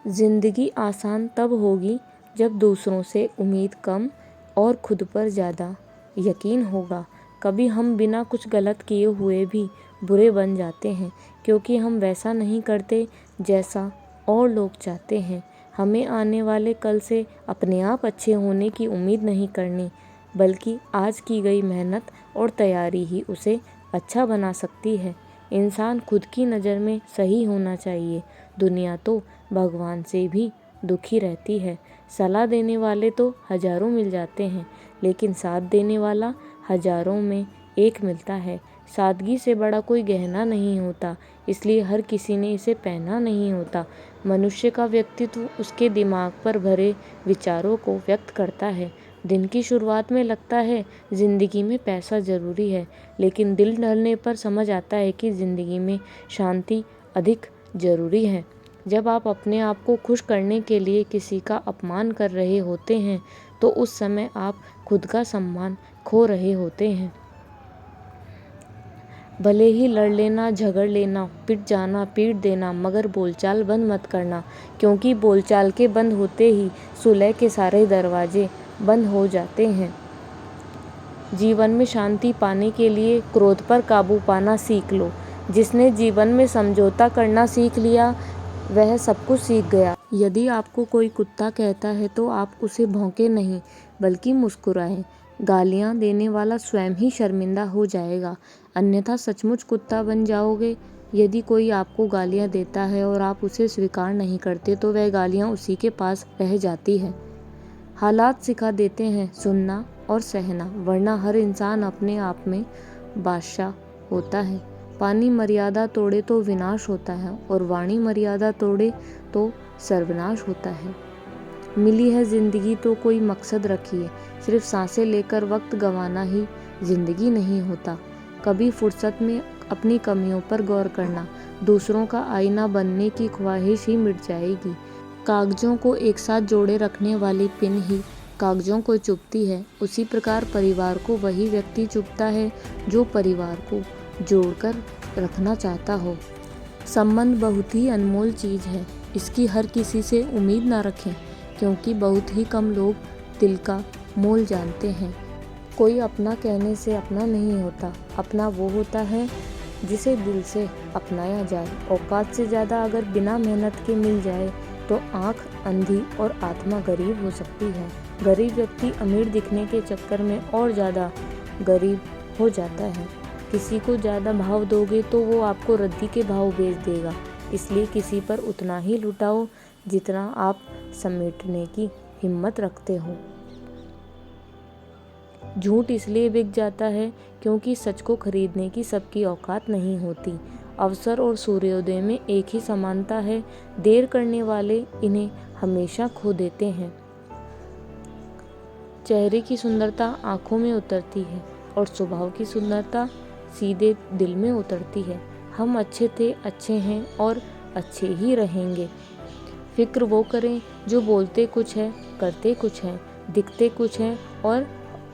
जिंदगी आसान तब होगी जब दूसरों से उम्मीद कम और खुद पर ज़्यादा यकीन होगा। कभी हम बिना कुछ गलत किए हुए भी बुरे बन जाते हैं, क्योंकि हम वैसा नहीं करते जैसा और लोग चाहते हैं। हमें आने वाले कल से अपने आप अच्छे होने की उम्मीद नहीं करनी, बल्कि आज की गई मेहनत और तैयारी ही उसे अच्छा बना सकती है। इंसान खुद की नज़र में सही होना चाहिए। दुनिया तो भगवान से भी दुखी रहती है। सलाह देने वाले तो हजारों मिल जाते हैं, लेकिन साथ देने वाला हजारों में एक मिलता है। सादगी से बड़ा कोई गहना नहीं होता, इसलिए हर किसी ने इसे पहना नहीं होता। मनुष्य का व्यक्तित्व उसके दिमाग पर भरे विचारों को व्यक्त करता है। दिन की शुरुआत में लगता है ज़िंदगी में पैसा ज़रूरी है, लेकिन दिल ढलने पर समझ आता है कि ज़िंदगी में शांति अधिक ज़रूरी है। जब आप अपने आप को खुश करने के लिए किसी का अपमान कर रहे होते हैं, तो उस समय आप खुद का सम्मान खो रहे होते हैं। भले ही लड़ लेना, झगड़ लेना, पिट जाना, पीट देना, मगर बोलचाल बंद मत करना, क्योंकि बोलचाल के बंद होते ही सुलह के सारे दरवाजे बंद हो जाते हैं। जीवन में शांति पाने के लिए क्रोध पर काबू पाना सीख लो। जिसने जीवन में समझौता करना सीख लिया, वह सब कुछ सीख गया। यदि आपको कोई कुत्ता कहता है तो आप उसे भौंके नहीं, बल्कि मुस्कुराएं। गालियां देने वाला स्वयं ही शर्मिंदा हो जाएगा, अन्यथा सचमुच कुत्ता बन जाओगे। यदि कोई आपको गालियां देता है और आप उसे स्वीकार नहीं करते, तो वह गालियां उसी के पास रह जाती है। हालात सिखा देते हैं सुनना और सहना, वरना हर इंसान अपने आप में बादशाह होता है। पानी मर्यादा तोड़े तो विनाश होता है, और वाणी मर्यादा तोड़े तो सर्वनाश होता है। मिली है जिंदगी तो कोई मकसद रखिए, सिर्फ सांसें लेकर वक्त गंवाना ही जिंदगी नहीं होता। कभी फुर्सत में अपनी कमियों पर गौर करना, दूसरों का आईना बनने की ख्वाहिश ही मिट जाएगी। कागजों को एक साथ जोड़े रखने वाली पिन ही कागजों को चुभती है, उसी प्रकार परिवार को वही व्यक्ति चुभता है जो परिवार को जोड़कर रखना चाहता हो। संबंध बहुत ही अनमोल चीज़ है, इसकी हर किसी से उम्मीद ना रखें, क्योंकि बहुत ही कम लोग दिल का मोल जानते हैं। कोई अपना कहने से अपना नहीं होता, अपना वो होता है जिसे दिल से अपनाया जाए। औकात से ज़्यादा अगर बिना मेहनत के मिल जाए, तो आँख अंधी और आत्मा गरीब हो सकती है। गरीब व्यक्ति अमीर दिखने के चक्कर में और ज़्यादा गरीब हो जाता है। किसी को ज़्यादा भाव दोगे तो वो आपको रद्दी के भाव बेच देगा, इसलिए किसी पर उतना ही लुटाओ जितना आप समेटने की हिम्मत रखते हो। झूठ इसलिए बिक जाता है क्योंकि सच को खरीदने की सबकी औकात नहीं होती। अवसर और सूर्योदय में एक ही समानता है, देर करने वाले इन्हें हमेशा खो देते हैं। चेहरे की सुंदरता आंखों में उतरती है, और स्वभाव की सुंदरता सीधे दिल में उतरती है। हम अच्छे थे, अच्छे हैं और अच्छे ही रहेंगे। फिक्र वो करें जो बोलते कुछ है, करते कुछ है, दिखते कुछ है और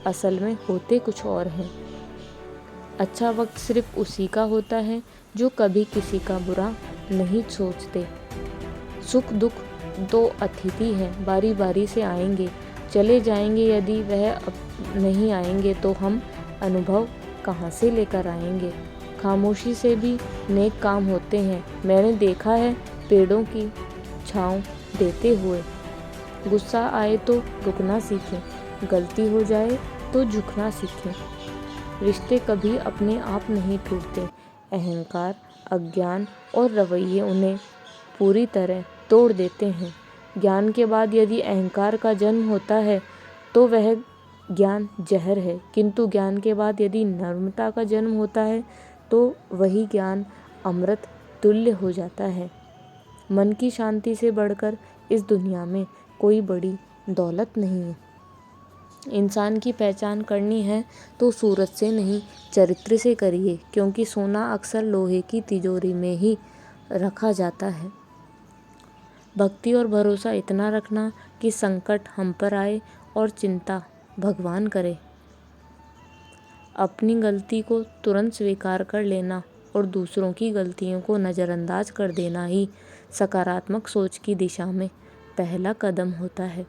असल में होते कुछ और हैं। अच्छा वक्त सिर्फ उसी का होता है जो कभी किसी का बुरा नहीं सोचते। सुख दुख दो अतिथि हैं, बारी बारी से आएंगे, चले जाएंगे। यदि वह अब नहीं आएंगे तो हम अनुभव कहाँ से लेकर आएंगे। खामोशी से भी नेक काम होते हैं, मैंने देखा है पेड़ों की छाँव देते हुए। गुस्सा आए तो रुकना सीखें, गलती हो जाए तो झुकना सीखें। रिश्ते कभी अपने आप नहीं टूटते, अहंकार, अज्ञान और रवैये उन्हें पूरी तरह तोड़ देते हैं। ज्ञान के बाद यदि अहंकार का जन्म होता है तो वह ज्ञान जहर है, किंतु ज्ञान के बाद यदि नम्रता का जन्म होता है तो वही ज्ञान अमृत तुल्य हो जाता है। मन की शांति से बढ़कर इस दुनिया में कोई बड़ी दौलत नहीं है। इंसान की पहचान करनी है तो सूरत से नहीं, चरित्र से करिए, क्योंकि सोना अक्सर लोहे की तिजोरी में ही रखा जाता है। भक्ति और भरोसा इतना रखना कि संकट हम पर आए और चिंता भगवान करे। अपनी गलती को तुरंत स्वीकार कर लेना और दूसरों की गलतियों को नज़रअंदाज कर देना ही सकारात्मक सोच की दिशा में पहला कदम होता है।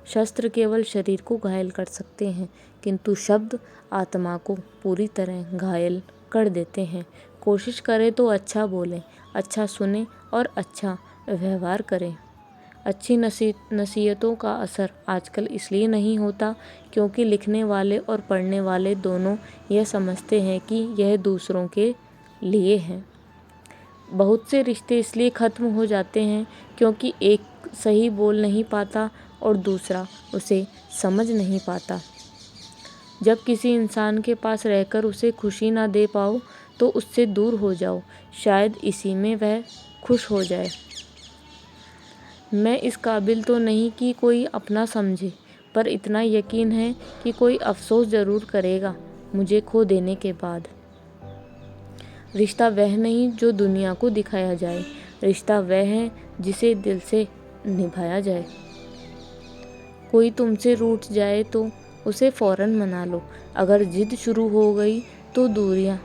शस्त्र केवल शरीर को घायल कर सकते हैं, किंतु शब्द आत्मा को पूरी तरह घायल कर देते हैं। कोशिश करें तो अच्छा बोलें, अच्छा सुने और अच्छा व्यवहार करें। अच्छी नसीहतों का असर आजकल इसलिए नहीं होता क्योंकि लिखने वाले और पढ़ने वाले दोनों यह समझते हैं कि यह दूसरों के लिए है। बहुत से रिश्ते इसलिए ख़त्म हो जाते हैं क्योंकि एक सही बोल नहीं पाता और दूसरा उसे समझ नहीं पाता। जब किसी इंसान के पास रहकर उसे खुशी ना दे पाओ तो उससे दूर हो जाओ, शायद इसी में वह खुश हो जाए। मैं इस काबिल तो नहीं कि कोई अपना समझे, पर इतना यकीन है कि कोई अफसोस ज़रूर करेगा मुझे खो देने के बाद। रिश्ता वह नहीं जो दुनिया को दिखाया जाए, रिश्ता वह है जिसे दिल से निभाया जाए। कोई तुमसे रूठ जाए तो उसे फ़ौरन मना लो। अगर जिद शुरू हो गई तो दूरियां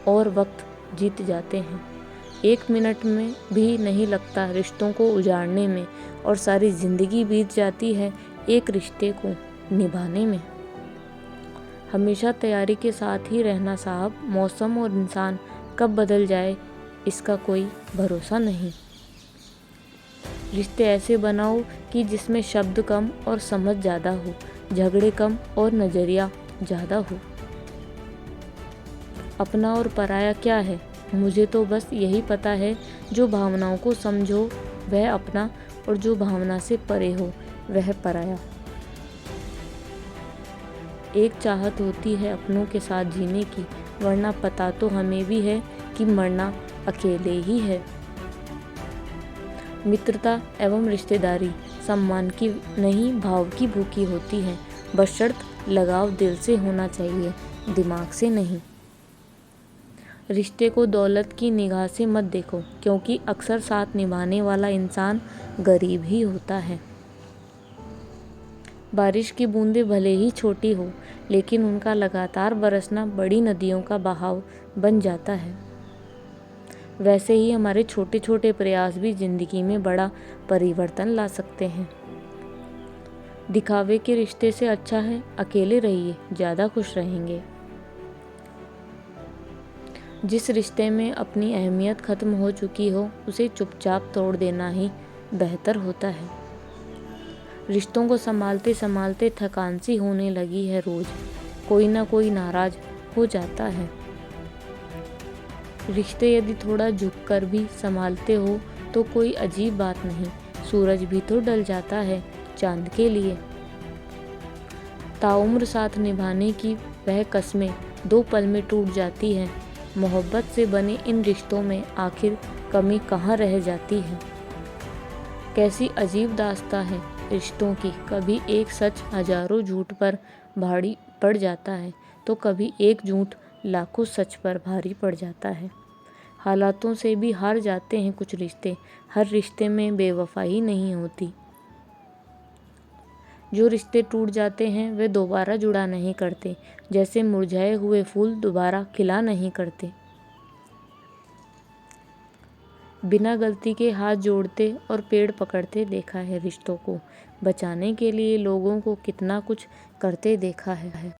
और वक्त जीत जाते हैं। 1 मिनट में भी नहीं लगता रिश्तों को उजाड़ने में, और सारी ज़िंदगी बीत जाती है एक रिश्ते को निभाने में। हमेशा तैयारी के साथ ही रहना साहब। मौसम और इंसान कब बदल जाए इसका कोई भरोसा नहीं। रिश्ते ऐसे बनाओ कि जिसमें शब्द कम और समझ ज़्यादा हो, झगड़े कम और नज़रिया ज़्यादा हो। अपना और पराया क्या है? मुझे तो बस यही पता है, जो भावनाओं को समझो वह अपना, और जो भावना से परे हो वह पराया। एक चाहत होती है अपनों के साथ जीने की, वरना पता तो हमें भी है कि मरना अकेले ही है। मित्रता एवं रिश्तेदारी सम्मान की नहीं, भाव की भूखी होती है, बशर्त लगाव दिल से होना चाहिए, दिमाग से नहीं। रिश्ते को दौलत की निगाह से मत देखो, क्योंकि अक्सर साथ निभाने वाला इंसान गरीब ही होता है। बारिश की बूंदें भले ही छोटी हो, लेकिन उनका लगातार बरसना बड़ी नदियों का बहाव बन जाता है। वैसे ही हमारे छोटे छोटे प्रयास भी जिंदगी में बड़ा परिवर्तन ला सकते हैं। दिखावे के रिश्ते से अच्छा है अकेले रहिए, ज़्यादा खुश रहेंगे। जिस रिश्ते में अपनी अहमियत खत्म हो चुकी हो, उसे चुपचाप तोड़ देना ही बेहतर होता है। रिश्तों को संभालते संभालते थकान सी होने लगी है रोज, कोई ना कोई नाराज हो जाता है। रिश्ते यदि थोड़ा झुककर भी संभालते हो तो कोई अजीब बात नहीं, सूरज भी तो ढल जाता है चांद के लिए। ताउम्र साथ निभाने की वह कस्में 2 पल में टूट जाती हैं। मोहब्बत से बने इन रिश्तों में आखिर कमी कहाँ रह जाती है। कैसी अजीब दास्तां है रिश्तों की, कभी एक सच हजारों झूठ पर भारी पड़ जाता है, तो कभी एक झूठ लाखों सच पर भारी पड़ जाता है। हालातों से भी हार जाते हैं कुछ रिश्ते, हर रिश्ते में बेवफाई नहीं होती। जो रिश्ते टूट जाते हैं वे दोबारा जुड़ा नहीं करते, जैसे मुरझाए हुए फूल दोबारा खिला नहीं करते। बिना गलती के हाथ जोड़ते और पेड़ पकड़ते देखा है रिश्तों को, बचाने के लिए लोगों को कितना कुछ करते देखा है।